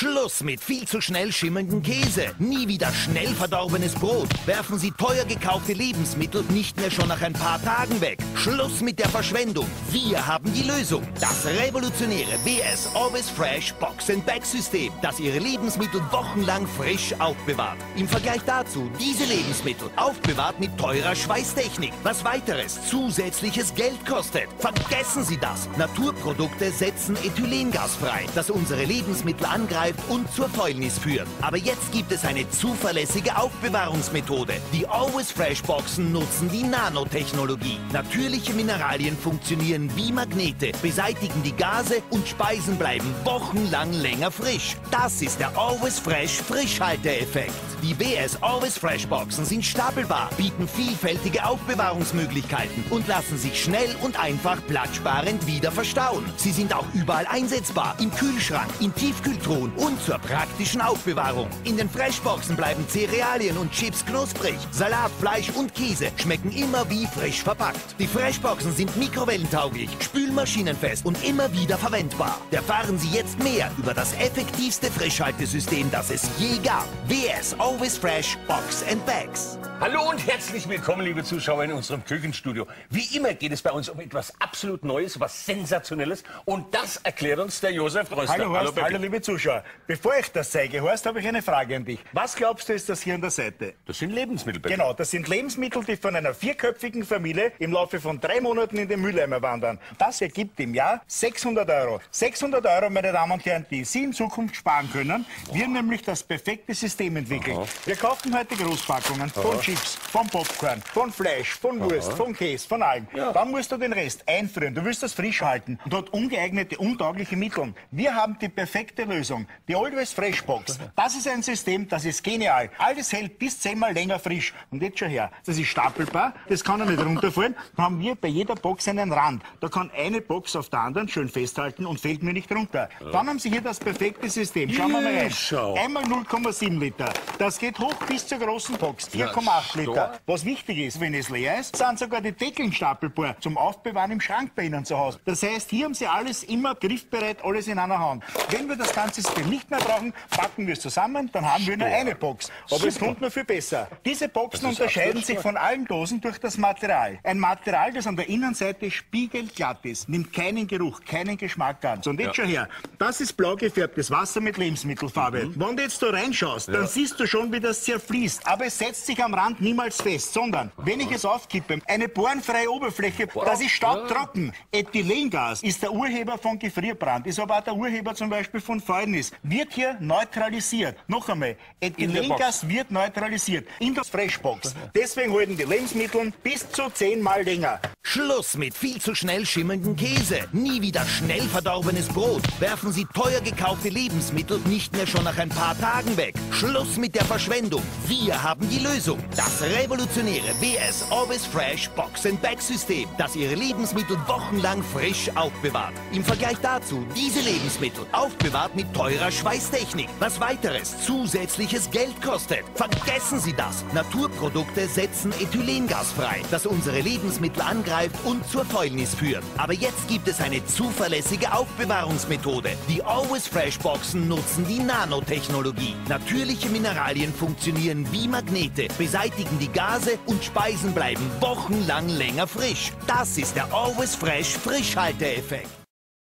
Schluss mit viel zu schnell schimmelndem Käse. Nie wieder schnell verdorbenes Brot. Werfen Sie teuer gekaufte Lebensmittel nicht mehr schon nach ein paar Tagen weg. Schluss mit der Verschwendung. Wir haben die Lösung. Das revolutionäre WS Always Fresh Box and Bag System, das Ihre Lebensmittel wochenlang frisch aufbewahrt. Im Vergleich dazu diese Lebensmittel aufbewahrt mit teurer Schweißtechnik. Was weiteres zusätzliches Geld kostet. Vergessen Sie das. Naturprodukte setzen Ethylengas frei, das unsere Lebensmittel angreift und zur Fäulnis führt. Aber jetzt gibt es eine zuverlässige Aufbewahrungsmethode. Die Always Fresh Boxen nutzen die Nanotechnologie. Natürliche Mineralien funktionieren wie Magnete, beseitigen die Gase und Speisen bleiben wochenlang länger frisch. Das ist der Always Fresh Frischhalteeffekt. Die WS Always Fresh Boxen sind stapelbar, bieten vielfältige Aufbewahrungsmöglichkeiten und lassen sich schnell und einfach platzsparend wieder verstauen. Sie sind auch überall einsetzbar, im Kühlschrank, in Tiefkühltruhen und zur praktischen Aufbewahrung. In den Freshboxen bleiben Cerealien und Chips knusprig. Salat, Fleisch und Käse schmecken immer wie frisch verpackt. Die Freshboxen sind mikrowellentauglich, spülmaschinenfest und immer wieder verwendbar. Erfahren Sie jetzt mehr über das effektivste Frischhaltesystem, das es je gab. WS Always Fresh Box and Bags. Hallo und herzlich willkommen, liebe Zuschauer, in unserem Küchenstudio. Wie immer geht es bei uns um etwas absolut Neues, was Sensationelles. Und das erklärt uns der Josef Röster. Hallo Horst, hallo liebe Zuschauer. Bevor ich das zeige, Horst, habe ich eine Frage an dich. Was glaubst du, ist das hier an der Seite? Das sind Lebensmittel. Genau, das sind Lebensmittel, die von einer vierköpfigen Familie im Laufe von 3 Monaten in den Mülleimer wandern. Das ergibt im Jahr 600 Euro. 600 Euro, meine Damen und Herren, die Sie in Zukunft sparen können. Wir haben nämlich das perfekte System entwickelt. Wir kaufen heute Großpackungen von Chips, von Popcorn, von Fleisch, von Wurst, von Käse, von allem. Dann musst du den Rest einfrieren. Du willst das frisch halten und dort ungeeignete, untaugliche Mittel. Wir haben die perfekte Lösung. Die Always Fresh Box. Das ist ein System, das ist genial. Alles hält bis 10-mal länger frisch. Und jetzt schon her. Das ist stapelbar. Das kann er nicht runterfallen. Dann haben wir bei jeder Box einen Rand. Da kann eine Box auf der anderen schön festhalten und fällt mir nicht runter. Dann haben Sie hier das perfekte System. Schauen wir mal rein. Einmal 0,7 Liter. Das geht hoch bis zur großen Box. 4,8 Liter. Was wichtig ist, wenn es leer ist, sind sogar die Deckeln stapelbar zum Aufbewahren im Schrank bei Ihnen zu Hause. Das heißt, hier haben Sie alles immer griffbereit, alles in einer Hand. Wenn wir das ganze System nicht mehr brauchen, packen wir es zusammen, dann haben wir nur eine Box. Aber es kommt nur viel besser. Diese Boxen unterscheiden sich von allen Dosen durch das Material. Ein Material, das an der Innenseite spiegelglatt ist, nimmt keinen Geruch, keinen Geschmack an. So, und jetzt schon her. Das ist blau gefärbtes Wasser mit Lebensmittelfarbe. Wenn du jetzt da reinschaust, dann siehst du schon, wie das zerfließt. Aber es setzt sich am Rand niemals fest, sondern wenn ich es aufkippe, eine porenfreie Oberfläche, das ist staubtrocken. Ethylengas ist der Urheber von Gefrierbrand, ist aber auch der Urheber zum Beispiel von Fäulnis. Wird hier neutralisiert. Noch einmal, Ethylengas wird neutralisiert in der Freshbox. Deswegen halten die Lebensmittel bis zu 10-mal länger. Schluss mit viel zu schnell schimmelndem Käse. Nie wieder schnell verdorbenes Brot. Werfen Sie teuer gekaufte Lebensmittel nicht mehr schon nach ein paar Tagen weg. Schluss mit der Verschwendung. Wir haben die Lösung. Das revolutionäre WS Always Fresh Box and Bag System, das Ihre Lebensmittel wochenlang frisch aufbewahrt. Im Vergleich dazu diese Lebensmittel aufbewahrt mit teurer Schweißtechnik. Was weiteres zusätzliches Geld kostet. Vergessen Sie das. Naturprodukte setzen Ethylengas frei, das unsere Lebensmittel angreift und zur Fäulnis führt. Aber jetzt gibt es eine zuverlässige Aufbewahrungsmethode. Die Always Fresh Boxen nutzen die Nanotechnologie. Natürliche Mineralien funktionieren wie Magnete, beseitigen die Gase und Speisen bleiben wochenlang länger frisch. Das ist der Always Fresh Frischhalteeffekt.